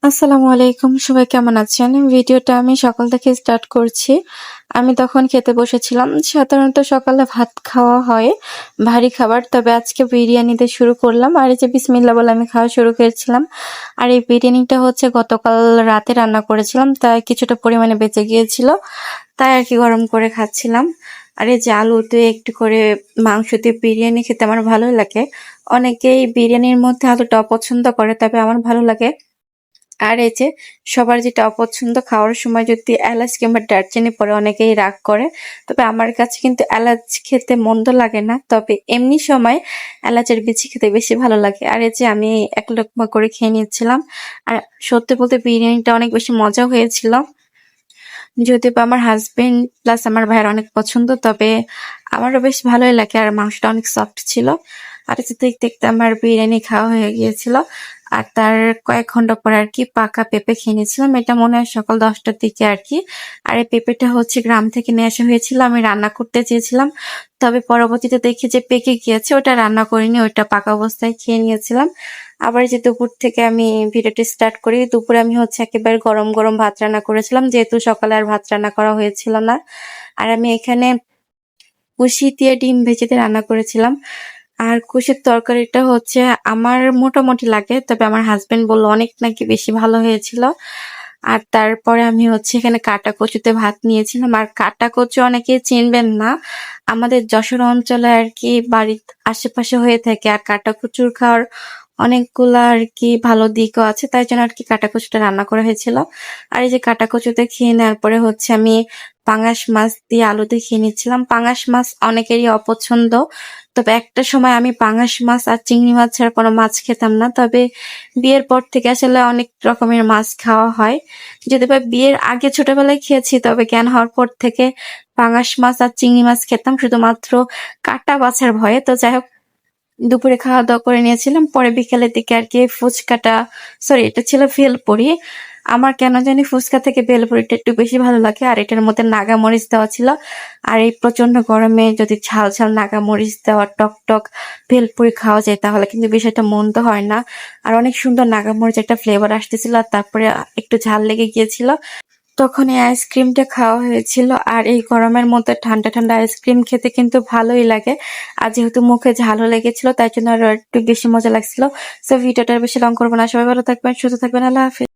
আসসালামু আলাইকুম, সবাই কেমন আছেন? ভিডিওটা আমি সকাল থেকে স্টার্ট করছি। আমি তখন খেতে বসেছিলাম। সাধারণত সকালে ভাত খাওয়া হয়, ভারী খাবার। তবে আজকে বিরিয়ানি দিয়ে শুরু করলাম। আর এই যে বিসমিল্লাহ বলে আমি খাওয়া শুরু করেছিলাম। আর এই বিরিয়ানিটা হচ্ছে গতকাল রাতে রান্না করেছিলাম, তাই কিছুটা পরিমাণে বেঁচে গিয়েছিল। তাই আরকি গরম করে খাচ্ছিলাম। আর এই যে আলু দিয়ে একটু করে মাংস দিয়ে বিরিয়ানি খেতে আমার ভালোই লাগে। অনেকেই বিরিয়ানির মধ্যে আলুটা অপছন্দ করে, তবে আমার ভালো লাগে। আর এই যে সবার যেটা অপছন্দ, খাওয়ার সময় যদি এলাচ কিংবা দারচিনি পড়ে অনেকেই রাগ করে, তবে আমার কাছে কিন্তু এলাচ খেতে মন্দ লাগে না, তবে এমনি সময় এলাচের বিচি খেতে বেশি ভালো লাগে। আর এই যে আমি এক লোকমা করে খেয়ে নিচ্ছিলাম। আর সত্যি বলতে বিরিয়ানিটা অনেক বেশি মজা হয়েছিল, যদিও বা আমার হাজবেন্ড প্লাস আমার ভাইয়ের অনেক পছন্দ, তবে আমারও বেশ ভালোই লাগে। আর মাংসটা অনেক সফট ছিল। আর এই যে দেখতে দেখতে আমার বিরিয়ানি খাওয়া হয়ে গিয়েছিল। আর তার কয়েক ঘন্টা পর আর কি পাকা পেঁপে খেয়ে নিয়েছিলাম, এটা মনে হয় সকাল 10টার দিকে আর কি। আর এই পেঁপেটা হচ্ছে গ্রাম থেকে নিয়ে আসা হয়েছিল, আমি রান্না করতে চেয়েছিলাম, তবে পরবর্তীতে দেখি যে পেকে গিয়েছে, ওটা রান্না করিনি, ওইটা পাকা অবস্থায় খেয়ে নিয়েছিলাম। আবার যে দুপুর থেকে আমি ভিডিওটি স্টার্ট করি, দুপুরে আমি হচ্ছে একেবারে গরম গরম ভাত রান্না করেছিলাম, যেহেতু সকালে আর ভাত রান্না করা হয়েছিল না। আর আমি এখানে কুশি দিয়ে ডিম ভেজে দিয়ে রান্না করেছিলাম। আর কুশির তরকারিটা হচ্ছে আমার মোটামুটি লাগে, তবে আমার হাজবেন্ড বলল অনেক নাকি বেশি ভালো হয়েছিল। আর তারপরে আমি হচ্ছে এখানে কাটা কচুতে ভাত নিয়েছিলাম। আর কাটা কচু অনেকে চিনবেন না, আমাদের যশোর অঞ্চলে আর কি বাড়ির আশেপাশে হয়ে থাকে। আর কাটা কচুর খাওয়ার অনেকগুলা আর কি ভালো দিকও আছে, তাই জন্য আর কি কাটা কচুটা রান্না করা হয়েছিল। আর এই যে কাটা কচুতে খেয়ে নেওয়ার পরে হচ্ছে আমি পাঙাশ মাছ দিয়ে আলু দিয়ে খেয়ে নিচ্ছিলাম। পাঙাশ মাছ অনেকেরই অপছন্দ, তবে একটা সময় আমি পাঙাশ মাছ আর চিংড়ি মাছ ছাড়া কোনো মাছ খেতাম না। তবে বিয়ের পর থেকে আসলে অনেক রকমের মাছ খাওয়া হয়, যদি বা বিয়ের আগে ছোটবেলায় খেয়েছি, তবে জ্ঞান হওয়ার পর থেকে পাঙাশ মাছ আর চিংড়ি মাছ খেতাম শুধুমাত্র কাটা বাছার ভয়ে। তো যাই হোক, দুপুরে খাওয়া দাওয়া করে নিয়েছিলাম, পরে বিকেলের দিকে আর কি ফুচকাটা, সরি এটা ছিল ভেলপুরি। আমার কেন জানি ফুচকা থেকে ভেলপুরিটা একটু বেশি ভালো লাগে। আর এটার মধ্যে নাগা মরিচ দেওয়া ছিল। আর এই প্রচন্ড গরমে যদি ঝাল ঝাল নাগা মরিচ দেওয়া টক টক ভেলপুরি খাওয়া যায়, তাহলে কিন্তু বিষয়টা মন্দ হয় না। আর অনেক সুন্দর নাগা মরিচ একটা ফ্লেভার আসতেছিল, আর তারপরে একটু ঝাল লেগে গিয়েছিল, তখন এই আইসক্রিমটা খাওয়া হয়েছিল। আর এই গরমের মধ্যে ঠান্ডা ঠান্ডা আইসক্রিম খেতে কিন্তু ভালোই লাগে। আর যেহেতু মুখে ঝালও লেগেছিল, তাই জন্য আরো একটু বেশি মজা লাগছিল। সো ভিডিওটা বেশি লং করবো না, সবাই ভালো থাকবেন, সুস্থ থাকবেন, আল্লাহ হাফিজ।